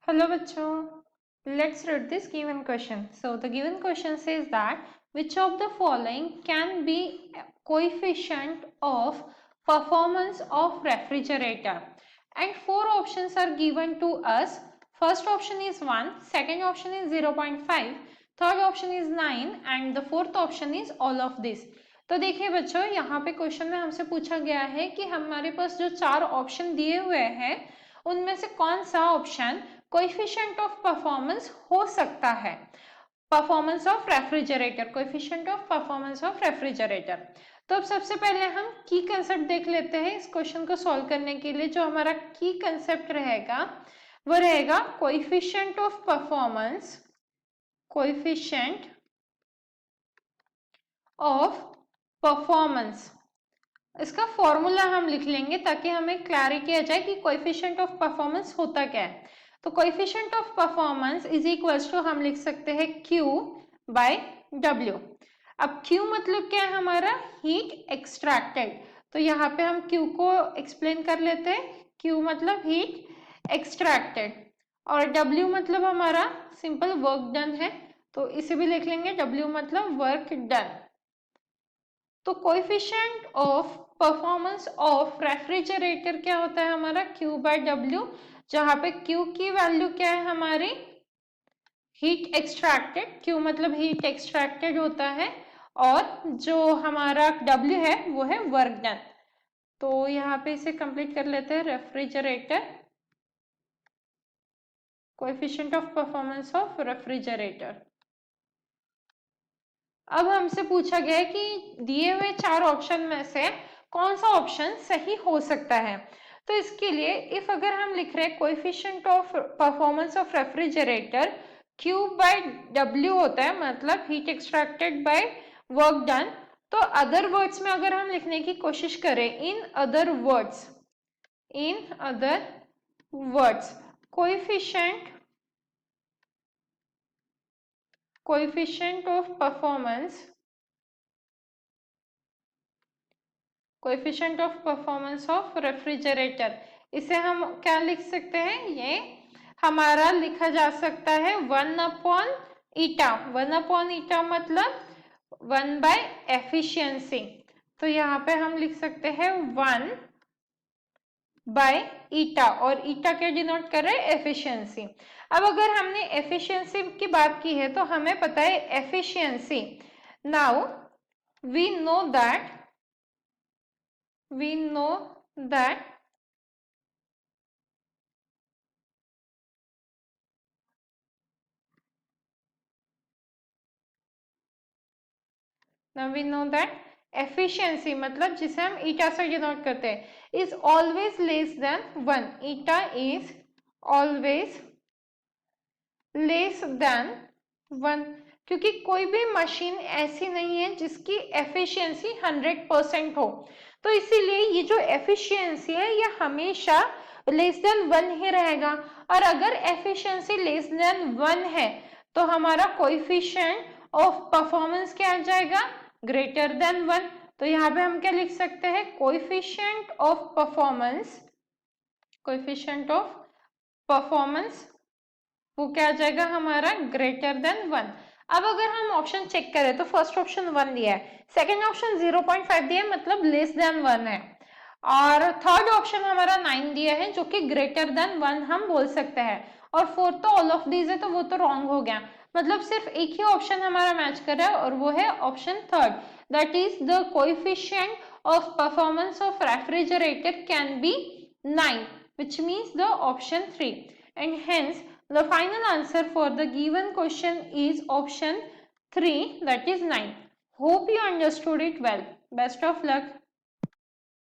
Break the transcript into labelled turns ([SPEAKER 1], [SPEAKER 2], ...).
[SPEAKER 1] Hello bachcho, let's read this given question. So the given question says that which of the following can be coefficient of performance of refrigerator, and four options are given to us. First option is 1, second option is 0.5, third option is 9 and the fourth option is all of this. तो देखिए बच्चों, यहाँ पे question में हमसे पूछा गया है कि हमारे पास जो चार ऑप्शन दिए हुए हैं उनमें से कौन सा ऑप्शन कोएफिशिएंट ऑफ परफॉर्मेंस हो सकता है, performance of refrigerator, coefficient of performance of refrigerator. तो अब सबसे पहले हम की कंसेप्ट देख लेते हैं इस क्वेश्चन को सॉल्व करने के लिए। जो हमारा की कंसेप्ट रहेगा वो रहेगा coefficient of performance, coefficient of performance. इसका फॉर्मूला हम लिख लेंगे ताकि हमें क्लैरिटी आ जाए कि कोएफिशिएंट ऑफ परफॉर्मेंस होता क्या है। तो coefficient of performance is equals to हम लिख सकते हैं Q बाय W। अब Q मतलब क्या है हमारा, हीट एक्सट्रैक्टेड। तो यहाँ पे हम Q को एक्सप्लेन कर लेते हैं। Q मतलब हीट एक्सट्रैक्टेड और W मतलब हमारा सिंपल वर्क डन है, तो इसे भी लिख लेंगे W मतलब वर्क डन। तो coefficient of performance of refrigerator क्या होता है हमारा, Q बाय W, जहां पे Q की वैल्यू क्या है हमारी, हीट एक्सट्रैक्टेड। Q मतलब हीट एक्सट्रैक्टेड होता है और जो हमारा W है वो है वर्क डन। तो यहाँ पे इसे कंप्लीट कर लेते हैं। Refrigerator, coefficient of performance of refrigerator. अब हमसे पूछा गया है कि दिए हुए चार ऑप्शन में से कौन सा ऑप्शन सही हो सकता है। तो इसके लिए इफ अगर हम लिख रहे हैं coefficient of performance of refrigerator Q by W होता है, मतलब heat extracted by work done. तो अदर वर्ड्स में अगर हम लिखने की कोशिश करें, in other words coefficient of performance, coefficient of performance of refrigerator, इसे हम क्या लिख सकते हैं, ये हमारा लिखा जा सकता है 1 अपॉन ईटा। 1 अपॉन ईटा मतलब 1 बाय एफिशिएंसी। तो यहाँ पे हम लिख सकते हैं 1 बाय ईटा, और ईटा क्या डिनोट कर रहे हैं, एफिशिएंसी। अब अगर हमने एफिशिएंसी की बात की है तो हमें पता है efficiency, now we know that efficiency मतलब जिसे हम ईटा से डिनोट करते हैं is always less than 1। Eta is always less than 1, क्योंकि कोई भी मशीन ऐसी नहीं है जिसकी एफिशिएंसी 100% हो। तो इसीलिए ये जो एफिशिएंसी है ये हमेशा लेस देन 1 ही रहेगा। और अगर एफिशिएंसी लेस देन 1 है तो हमारा कोएफिशिएंट ऑफ परफॉर्मेंस क्या आ जाएगा, ग्रेटर देन 1। तो यहाँ पे हम क्या लिख सकते हैं, coefficient of performance, coefficient of performance वो क्या आ जाएगा हमारा, ग्रेटर देन 1। अब अगर हम ऑप्शन चेक करें तो फर्स्ट ऑप्शन 1 दिया है, सेकेंड ऑप्शन 0.5 दिया है मतलब लेस देन 1 है, और थर्ड ऑप्शन हमारा 9 दिया है जो कि ग्रेटर देन 1 हम बोल सकते हैं, और फोर्थ तो ऑल ऑफ दीज है तो वो तो रॉन्ग हो गया। मतलब सिर्फ एक ही ऑप्शन हमारा मैच कर रहा है और वो है option third, that is the coefficient of performance of refrigerator can be 9, which means the option 3, and hence the final answer for the given question is option 3, that is 9. Hope you understood it well. Best of luck.